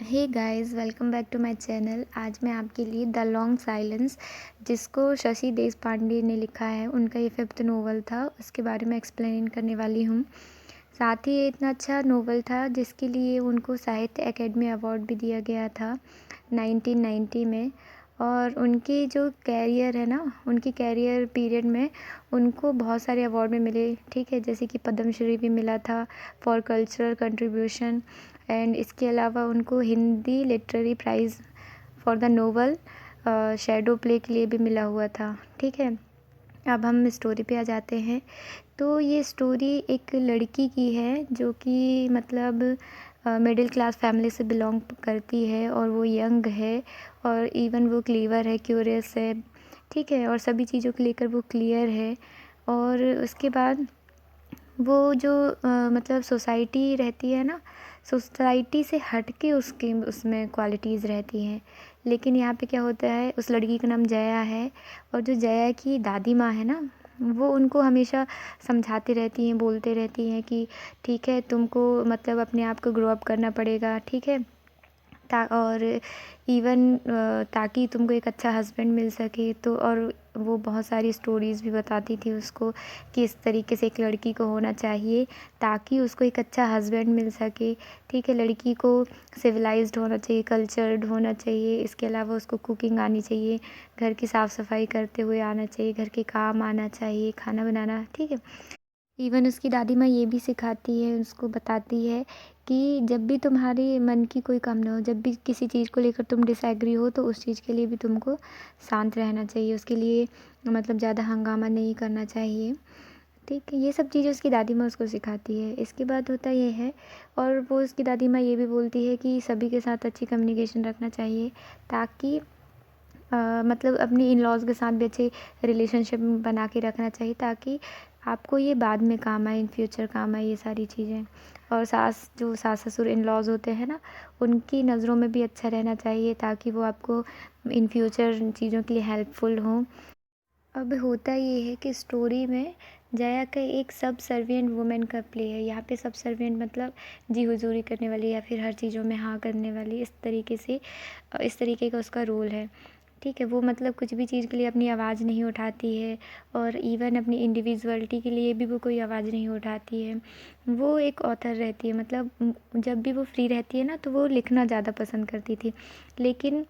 Hey guys, welcome back to my channel. आज मैं आपके लिए द लॉन्ग साइलेंस, जिसको शशि देशपांडे ने लिखा है, उनका ये फिफ्थ नोवेल था, उसके बारे में एक्सप्लेन करने वाली हूँ। साथ ही ये इतना अच्छा नोवेल था जिसके लिए उनको साहित्य अकेडमी अवार्ड भी दिया गया था 1990 में। और उनकी जो कैरियर है ना, उनकी कैरियर पीरियड में उनको बहुत सारे अवार्ड में मिले, ठीक है, जैसे कि पद्मश्री भी मिला था फॉर कल्चरल कंट्रीब्यूशन। एंड इसके अलावा उनको Hindi literary prize for the novel shadow play के लिए भी मिला हुआ था, ठीक है। अब हम स्टोरी पे आ जाते हैं। तो ये स्टोरी एक लड़की की है जो कि मतलब मिडिल क्लास फैमिली से बिलोंग करती है, और वो यंग है, और इवन वो क्लीवर है, क्यूरियस है, ठीक है, और सभी चीज़ों को लेकर वो क्लियर है। और उसके बाद वो जो मतलब सोसाइटी रहती है ना, सोसाइटी से हट के उसकी उसमें क्वालिटीज़ रहती हैं। लेकिन यहाँ पे क्या होता है, उस लड़की का नाम जया है, और जो जया की दादी माँ है ना, वो उनको हमेशा समझाती रहती हैं, बोलते रहती हैं कि ठीक है, तुमको मतलब अपने आप को ग्रो अप करना पड़ेगा, ठीक है, और इवन ताकि तुमको एक अच्छा हस्बैंड मिल सके। तो और वो बहुत सारी स्टोरीज़ भी बताती थी उसको कि इस तरीके से एक लड़की को होना चाहिए ताकि उसको एक अच्छा हस्बैंड मिल सके, ठीक है। लड़की को सिविलाइज्ड होना चाहिए, कल्चर्ड होना चाहिए, इसके अलावा उसको कुकिंग आनी चाहिए, घर की साफ़ सफाई करते हुए आना चाहिए, घर के काम आना चाहिए, खाना बनाना, ठीक है। इवन उसकी दादी माँ ये भी सिखाती है, उसको बताती है कि जब भी तुम्हारे मन की कोई काम ना हो, जब भी किसी चीज़ को लेकर तुम डिसएग्री हो, तो उस चीज़ के लिए भी तुमको शांत रहना चाहिए, उसके लिए मतलब ज़्यादा हंगामा नहीं करना चाहिए, ठीक है। ये सब चीज़ें उसकी दादी माँ उसको सिखाती है। इसके बाद होता ये है, और वो उसकी दादी माँ ये भी बोलती है कि सभी के साथ अच्छी कम्युनिकेशन रखना चाहिए, ताकि मतलब अपनी इन लॉज़ के साथ भी अच्छे रिलेशनशिप बना के रखना चाहिए, ताकि आपको ये बाद में काम आए, इन फ्यूचर काम आए ये सारी चीज़ें। और जो सास ससुर इन लॉज़ होते हैं ना, उनकी नज़रों में भी अच्छा रहना चाहिए, ताकि वो आपको इन फ्यूचर चीज़ों के लिए हेल्पफुल हों। अब होता ये है कि स्टोरी में जया का एक सब सर्विएंट वुमेन का प्ले है। यहाँ पे सब सर्विएंट मतलब जी हुजूरी करने वाली, या फिर हर चीज़ों में हाँ करने वाली, इस तरीके से इस तरीके का उसका रोल है, ठीक है। वो मतलब कुछ भी चीज़ के लिए अपनी आवाज़ नहीं उठाती है, और इवन अपनी इंडिविजुअलिटी के लिए भी वो कोई आवाज़ नहीं उठाती है। वो एक ऑथर रहती है, मतलब जब भी वो फ्री रहती है ना, तो वो लिखना ज़्यादा पसंद करती थी, लेकिन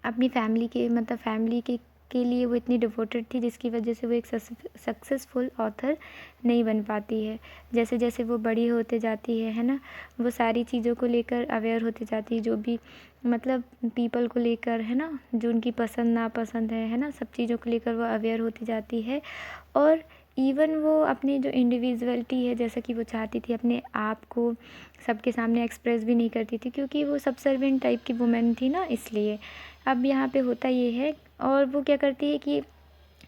अपनी फैमिली के मतलब फैमिली के लिए वो इतनी डिवोटेड थी, जिसकी वजह से वो एक सक्सेसफुल ऑथर नहीं बन पाती है। जैसे जैसे वो बड़ी होते जाती है ना, वो सारी चीज़ों को लेकर अवेयर होती जाती है, जो भी मतलब पीपल को लेकर है ना, जो उनकी पसंद नापसंद है ना, सब चीज़ों को लेकर वो अवेयर होती जाती है। और इवन वो अपनी जो इंडिविजुअलिटी है, जैसा कि वो चाहती थी अपने आप को सबके सामने एक्सप्रेस भी नहीं करती थी, क्योंकि वो सबसर्वेंट टाइप की वुमेन थी ना, इसलिए। अब यहाँ पे होता ये है, और वो क्या करती है कि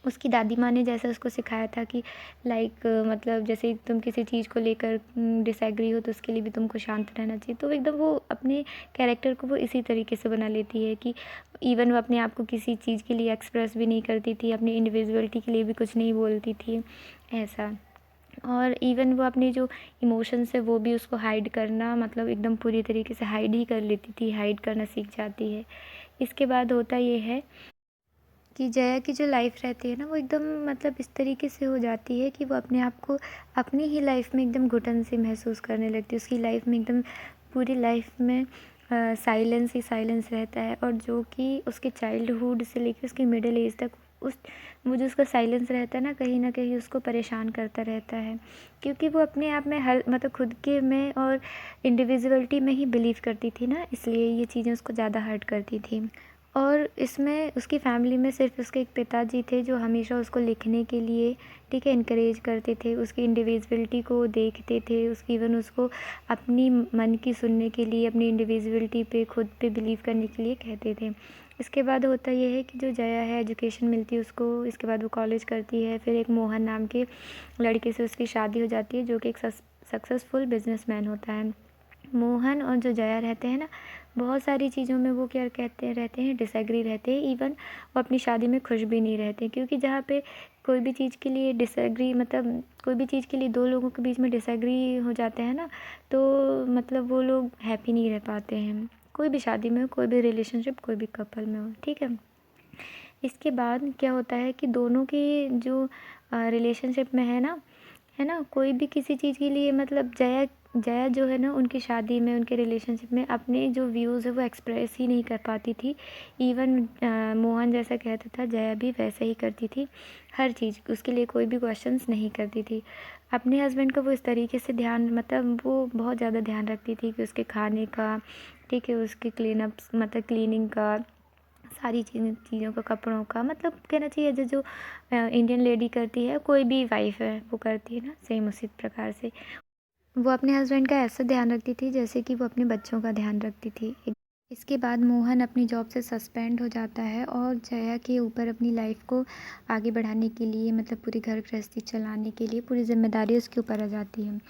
उसकी दादी माँ ने जैसा उसको सिखाया था कि लाइक मतलब जैसे तुम किसी चीज़ को लेकर डिसएग्री हो, तो उसके लिए भी तुमको शांत रहना चाहिए। तो एकदम वो अपने कैरेक्टर को वो इसी तरीके से बना लेती है कि इवन वो अपने आप को किसी चीज़ के लिए एक्सप्रेस भी नहीं करती थी, अपनी इंडिविजुअलिटी के लिए भी कुछ नहीं बोलती थी, ऐसा। और इवन वो अपने जो इमोशंस है वो भी उसको हाइड करना, मतलब एकदम पूरी तरीके से हाइड ही कर लेती थी, हाइड करना सीख जाती है। इसके बाद होता ये है कि जया की जो लाइफ रहती है ना, वो एकदम मतलब इस तरीके से हो जाती है कि वो अपने आप को अपनी ही लाइफ में एकदम घुटन सी महसूस करने लगती है। उसकी लाइफ में एकदम पूरी लाइफ में साइलेंस ही साइलेंस रहता है, और जो कि उसके चाइल्डहुड से लेकर उसकी मिडिल एज तक उस वो जो उसका साइलेंस रहता है ना कहीं उसको परेशान करता रहता है, क्योंकि वो अपने आप में हर मतलब खुद के में और इंडिविजुअलिटी में ही बिलीव करती थी ना, इसलिए ये चीज़ें उसको ज़्यादा हर्ट करती थी। और इसमें उसकी फैमिली में सिर्फ उसके एक पिताजी थे जो हमेशा उसको लिखने के लिए, ठीक है, इनकरेज करते थे, उसकी इंडिविजुअलिटी को देखते थे, उसकी इवन उसको अपनी मन की सुनने के लिए, अपनी इंडिविजुअलिटी पे खुद पे बिलीव करने के लिए कहते थे। इसके बाद होता यह है कि जो जया है, एजुकेशन मिलती है उसको, इसके बाद वो कॉलेज करती है, फिर एक मोहन नाम के लड़के से उसकी शादी हो जाती है, जो कि एक सक्सेसफुल बिजनेसमैन होता है। मोहन और जो जया रहते हैं ना, बहुत सारी चीज़ों में वो क्या कहते रहते हैं, डिसएग्री रहते हैं। इवन वो अपनी शादी में खुश भी नहीं रहते, क्योंकि जहाँ पे कोई भी चीज़ के लिए डिसएग्री मतलब कोई भी चीज़ के लिए दो लोगों के बीच में डिसएग्री हो जाते हैं ना, तो मतलब वो लोग हैप्पी नहीं रह पाते हैं। कोई भी शादी में हो, कोई भी रिलेशनशिप, कोई भी कपल में हो, ठीक है। इसके बाद क्या होता है कि दोनों की जो रिलेशनशिप में है ना, कोई भी किसी चीज़ के लिए मतलब जया जया जो है ना उनकी शादी में, उनके रिलेशनशिप में अपने जो व्यूज़ है वो एक्सप्रेस ही नहीं कर पाती थी। इवन मोहन जैसा कहता था, जया भी वैसे ही करती थी। हर चीज़ उसके लिए कोई भी क्वेश्चंस नहीं करती थी। अपने हस्बैंड का वो इस तरीके से ध्यान, मतलब वो बहुत ज़्यादा ध्यान रखती थी कि उसके खाने का, ठीक है, उसके क्लीनअप्स मतलब क्लीनिंग का, सारी चीज़ों का, कपड़ों का, मतलब कहना चाहिए जो जो इंडियन लेडी करती है, कोई भी वाइफ़ है वो करती है ना, सेम उसी प्रकार से वो अपने हस्बैंड का ऐसा ध्यान रखती थी जैसे कि वो अपने बच्चों का ध्यान रखती थी। इसके बाद मोहन अपनी जॉब से सस्पेंड हो जाता है और जया के ऊपर अपनी लाइफ को आगे बढ़ाने के लिए, मतलब पूरी घर गृहस्थी चलाने के लिए पूरी जिम्मेदारी उसके ऊपर आ जाती है।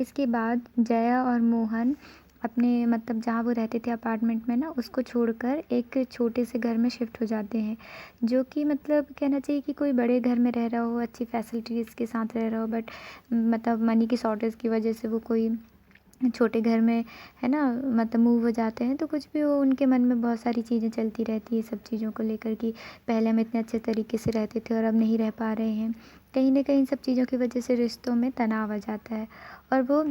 इसके बाद जया और मोहन अपने, मतलब जहाँ वो रहते थे अपार्टमेंट में ना, उसको छोड़कर एक छोटे से घर में शिफ्ट हो जाते हैं, जो कि मतलब कहना चाहिए कि कोई बड़े घर में रह रहा हो, अच्छी फैसिलिटीज़ के साथ रह रहा हो, बट मतलब मनी की शॉर्टेज की वजह से वो कोई छोटे घर में, है ना, मतलब मूव हो जाते हैं। तो कुछ भी हो, उनके मन में बहुत सारी चीज़ें चलती रहती है सब चीज़ों को लेकर कि पहले हम इतने अच्छे तरीके से रहते थे और अब नहीं रह पा रहे हैं। कहीं न कहीं सब चीज़ों की वजह से रिश्तों में तनाव आ जाता है और वो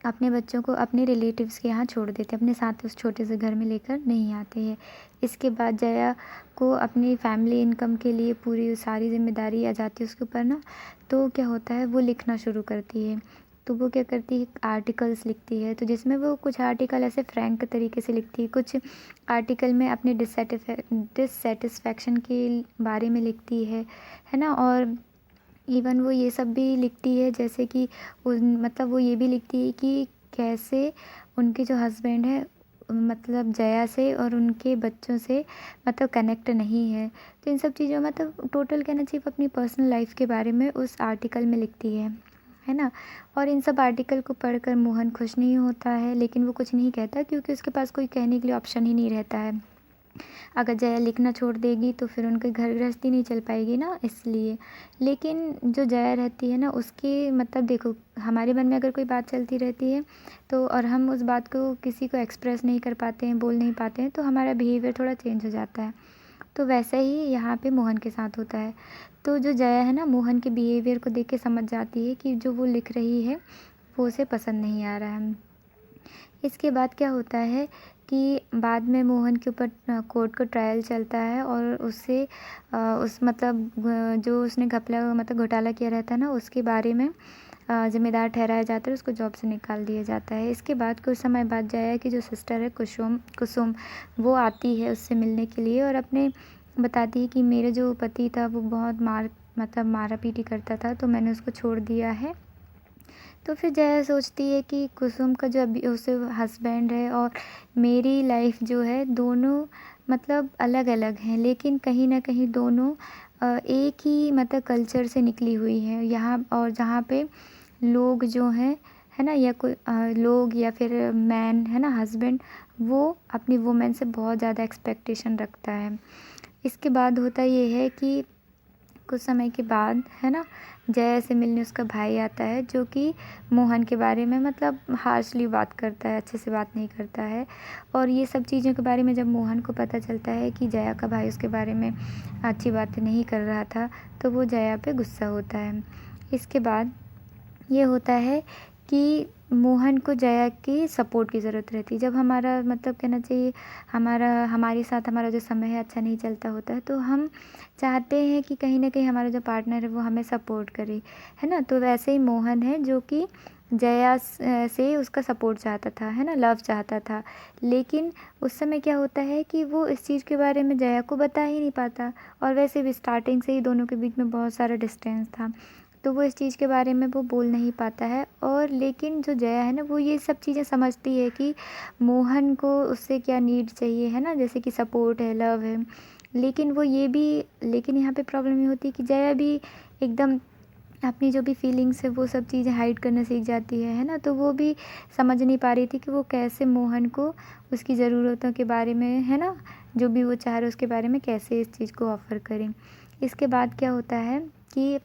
अपने बच्चों को अपने रिलेटिव्स के यहाँ छोड़ देते हैं, अपने साथ उस छोटे से घर में लेकर नहीं आते हैं। इसके बाद जया को अपनी फैमिली इनकम के लिए पूरी सारी ज़िम्मेदारी आ जाती है उसके ऊपर ना, तो क्या होता है वो लिखना शुरू करती है। तो वो क्या करती है, आर्टिकल्स लिखती है, तो जिसमें वो कुछ आर्टिकल ऐसे फ्रैंक तरीके से लिखती है, कुछ आर्टिकल में अपने डिससैटिस्फैक्शन के बारे में लिखती है ना, और इवन वो ये सब भी लिखती है जैसे कि उन, मतलब वो ये भी लिखती है कि कैसे उनके जो हस्बैंड है, मतलब जया से और उनके बच्चों से मतलब कनेक्ट नहीं है। तो इन सब चीज़ों, मतलब टोटल कहना चाहिए वो अपनी पर्सनल लाइफ के बारे में उस आर्टिकल में लिखती है ना। और इन सब आर्टिकल को पढ़कर मोहन खुश नहीं होता है, लेकिन वो कुछ नहीं कहता क्योंकि उसके पास कोई कहने के लिए ऑप्शन ही नहीं रहता है। अगर जया लिखना छोड़ देगी तो फिर उनकी घर गृहस्थी नहीं चल पाएगी ना, इसलिए। लेकिन जो जया रहती है ना, उसकी मतलब देखो, हमारे मन में अगर कोई बात चलती रहती है तो, और हम उस बात को किसी को एक्सप्रेस नहीं कर पाते हैं, बोल नहीं पाते हैं, तो हमारा बिहेवियर थोड़ा चेंज हो जाता है। तो वैसा ही यहाँ पे मोहन के साथ होता है। तो जो जया है ना, मोहन के बिहेवियर को देख के समझ जाती है कि जो वो लिख रही है वो उसे पसंद नहीं आ रहा है। इसके बाद क्या होता है कि बाद में मोहन के ऊपर कोर्ट का ट्रायल चलता है और उससे उस मतलब जो उसने घपला मतलब घोटाला किया रहता है ना, उसके बारे में ज़िम्मेदार ठहराया जाता है, उसको जॉब से निकाल दिया जाता है। इसके बाद कुछ समय बाद जया की जो सिस्टर है कुसुम कुसुम वो आती है उससे मिलने के लिए और अपने बताती है कि मेरे जो पति था वो बहुत मतलब मारा पीटी करता था, तो मैंने उसको छोड़ दिया है। तो फिर जया सोचती है कि कुसुम का जो अभी उसे हस्बैंड है और मेरी लाइफ जो है, दोनों मतलब अलग-अलग हैं, लेकिन कहीं न कहीं दोनों एक ही मतलब कल्चर से निकली हुई हैं। यहाँ और जहाँ पे लोग जो हैं, है ना, या कोई लोग या फिर मैन, है ना, हस्बैंड, वो अपनी वुमेन से बहुत ज़्यादा एक्सपेक्टेशन रखता है। इसके बाद होता ये है कि कुछ समय के बाद, है ना, जया से मिलने उसका भाई आता है जो कि मोहन के बारे में मतलब हार्शली बात करता है, अच्छे से बात नहीं करता है। और ये सब चीज़ों के बारे में जब मोहन को पता चलता है कि जया का भाई उसके बारे में अच्छी बातें नहीं कर रहा था, तो वो जया पे गुस्सा होता है। इसके बाद ये होता है कि मोहन को जया की सपोर्ट की ज़रूरत रहती है। जब हमारा मतलब कहना चाहिए हमारे साथ हमारा जो समय है अच्छा नहीं चलता होता है, तो हम चाहते हैं कि कहीं न कहीं हमारा जो पार्टनर है वो हमें सपोर्ट करे, है ना? तो वैसे ही मोहन है जो कि जया से उसका सपोर्ट चाहता था, है ना? लव चाहता था। लेकिन उस समय क्या होता है कि वो इस चीज़ के बारे में जया को बता ही नहीं पाता और वैसे भी स्टार्टिंग से ही दोनों के बीच में बहुत सारा डिस्टेंस था। तो वो इस चीज़ के बारे में वो बोल नहीं पाता है और लेकिन जो जया है ना, वो ये सब चीज़ें समझती है कि मोहन को उससे क्या नीड चाहिए, है ना? जैसे कि सपोर्ट है, लव है। लेकिन वो ये भी लेकिन यहाँ पे प्रॉब्लम ये होती है कि जया भी एकदम अपनी जो भी फीलिंग्स है वो सब चीज़ें हाइड करना सीख जाती है ना? तो वो भी समझ नहीं पा रही थी कि वो कैसे मोहन को उसकी ज़रूरतों के बारे में, है ना? जो भी वो चाह रहा है उसके बारे में कैसे इस चीज़ को ऑफ़र करें। इसके बाद क्या होता है कि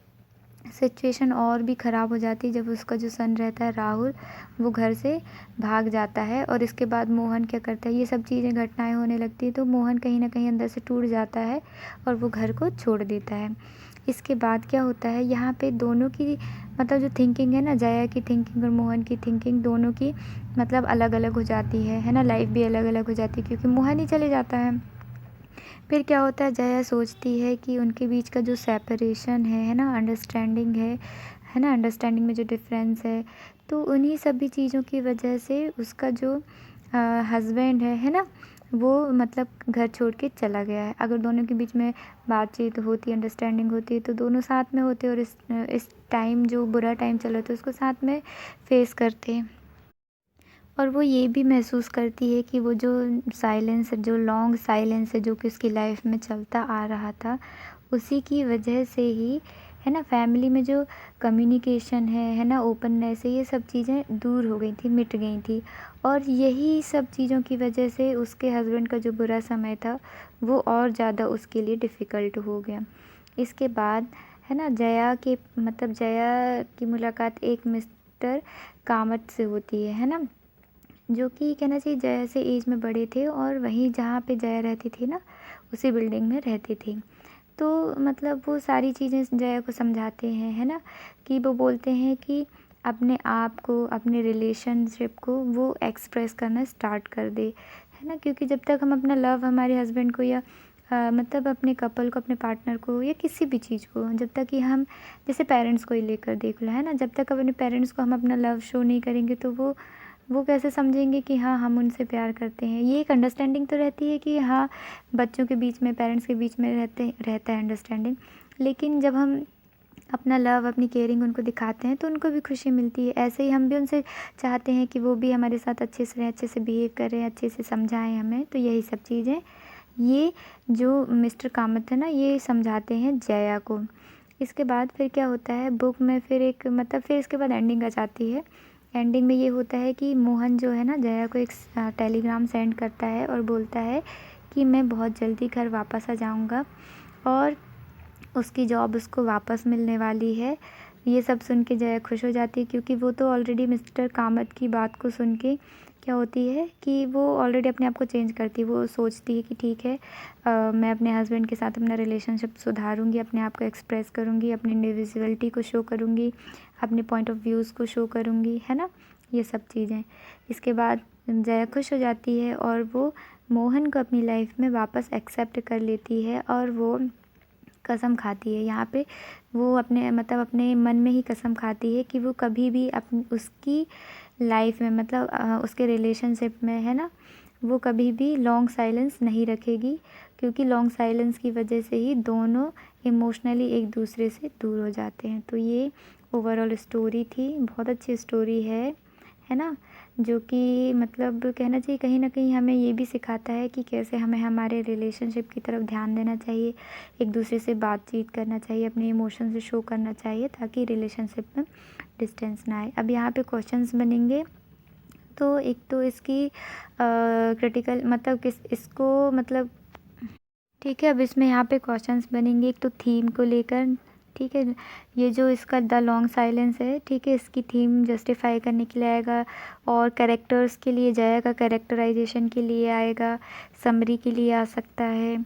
सिचुएशन और भी ख़राब हो जाती है जब उसका जो सन रहता है राहुल, वो घर से भाग जाता है। और इसके बाद मोहन क्या करता है, ये सब चीज़ें घटनाएं होने लगती है तो मोहन कहीं ना कहीं अंदर से टूट जाता है और वो घर को छोड़ देता है। इसके बाद क्या होता है, यहाँ पे दोनों की मतलब जो थिंकिंग है ना, जया की थिंकिंग और मोहन की थिंकिंग दोनों की मतलब अलग अलग हो जाती है ना, लाइफ भी अलग अलग हो जाती है क्योंकि मोहन ही चले जाता है। फिर क्या होता है, जया सोचती है कि उनके बीच का जो सेपरेशन है ना, अंडरस्टैंडिंग है ना, अंडरस्टैंडिंग में जो डिफरेंस है, तो उन्हीं सभी चीज़ों की वजह से उसका जो हस्बैंड है ना, वो मतलब घर छोड़ के चला गया है। अगर दोनों के बीच में बातचीत होती, अंडरस्टैंडिंग होती तो दोनों साथ में होते और इस टाइम जो बुरा टाइम चल रहा था उसको साथ में फेस करते। और वो ये भी महसूस करती है कि वो जो साइलेंस है, जो लॉन्ग साइलेंस है जो कि उसकी लाइफ में चलता आ रहा था, उसी की वजह से ही है ना फैमिली में जो कम्युनिकेशन है ना, ओपननेस है, ये सब चीज़ें दूर हो गई थी, मिट गई थी। और यही सब चीज़ों की वजह से उसके हस्बैंड का जो बुरा समय था वो और ज़्यादा उसके लिए डिफ़िकल्ट हो गया। इसके बाद है ना, जया के मतलब जया की मुलाकात एक मिस्टर कामत से होती है ना, जो कि कहना चाहिए जया से एज में बड़े थे और वहीं जहाँ पे जया रहती थी ना, उसी बिल्डिंग में रहती थी। तो मतलब वो सारी चीज़ें जया को समझाते हैं है ना, कि वो बोलते हैं कि अपने आप को, अपने रिलेशनशिप को वो एक्सप्रेस करना स्टार्ट कर दे, है ना। क्योंकि जब तक हम अपना लव हमारे हस्बैंड को या मतलब अपने कपल को, अपने पार्टनर को या किसी भी चीज़ को, जब तक कि हम जैसे पेरेंट्स को ही लेकर देख लो है ना, जब तक अपने पेरेंट्स को हम अपना लव शो नहीं करेंगे तो वो कैसे समझेंगे कि हाँ हम उनसे प्यार करते हैं। ये एक अंडरस्टैंडिंग तो रहती है कि हाँ बच्चों के बीच में, पेरेंट्स के बीच में रहता है अंडरस्टैंडिंग, लेकिन जब हम अपना लव, अपनी केयरिंग उनको दिखाते हैं तो उनको भी खुशी मिलती है। ऐसे ही हम भी उनसे चाहते हैं कि वो भी हमारे साथ अच्छे से रहें, अच्छे से बिहेव करें, अच्छे से समझाएं हमें। तो यही सब चीज़ें ये जो मिस्टर कामत है ना, ये समझाते हैं जया को। इसके बाद फिर क्या होता है बुक में, फिर एक मतलब फिर इसके बाद एंडिंग आ जाती है। एंडिंग में ये होता है कि मोहन जो है ना, जया को एक टेलीग्राम सेंड करता है और बोलता है कि मैं बहुत जल्दी घर वापस आ जाऊँगा और उसकी जॉब उसको वापस मिलने वाली है। ये सब सुन के जया खुश हो जाती है क्योंकि वो तो ऑलरेडी मिस्टर कामत की बात को सुन के क्या होती है कि वो ऑलरेडी अपने आप को चेंज करती है। वो सोचती है कि ठीक है, मैं अपने हस्बैंड के साथ अपना रिलेशनशिप सुधारूँगी, अपने आप को एक्सप्रेस करूँगी, अपनी इंडिविजुअलिटी को शो करूँगी, अपने पॉइंट ऑफ व्यूज़ को शो करूँगी, है ना, ये सब चीज़ें। इसके बाद जया खुश हो जाती है और वो मोहन को अपनी लाइफ में वापस एक्सेप्ट कर लेती है और वो कसम खाती है यहाँ पे, वो अपने मतलब अपने मन में ही कसम खाती है कि वो कभी भी उसकी लाइफ में मतलब उसके रिलेशनशिप में है ना, वो कभी भी लॉन्ग साइलेंस नहीं रखेगी क्योंकि लॉन्ग साइलेंस की वजह से ही दोनों इमोशनली एक दूसरे से दूर हो जाते हैं। तो ये ओवरऑल स्टोरी थी, बहुत अच्छी स्टोरी है ना, जो कि मतलब कहना चाहिए कहीं न कहीं हमें ये भी सिखाता है कि कैसे हमें हमारे रिलेशनशिप की तरफ ध्यान देना चाहिए, एक दूसरे से बातचीत करना चाहिए, अपने इमोशंस शो करना चाहिए ताकि रिलेशनशिप में डिस्टेंस ना आए। अब यहाँ पे क्वेश्चंस बनेंगे, तो एक तो इसकी क्रिटिकल मतलब किस इसको मतलब ठीक है, अब इसमें यहाँ पे क्वेश्चंस बनेंगे, एक तो थीम को लेकर, ठीक है, ये जो इसका द लॉन्ग साइलेंस है, ठीक है, इसकी थीम जस्टिफाई करने के लिए आएगा और कैरेक्टर्स के लिए जया का कैरेक्टराइजेशन के लिए आएगा, समरी के लिए आ सकता है,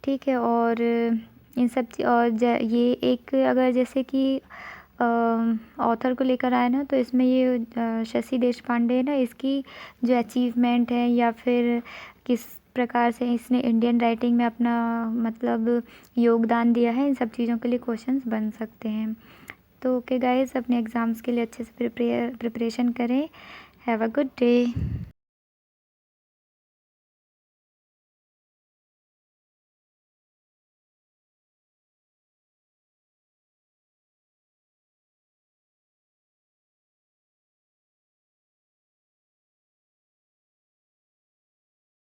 ठीक है। और इन सब और ये एक अगर जैसे कि ऑथर को लेकर आए ना, तो इसमें ये शशि देशपांडे है ना, इसकी जो अचीवमेंट है या फिर किस प्रकार से इसने इंडियन राइटिंग में अपना मतलब योगदान दिया है, इन सब चीज़ों के लिए क्वेश्चंस बन सकते हैं। तो ओके गाइस, अपने एग्ज़ाम्स के लिए अच्छे से प्रिपरेशन करें। Have a good day.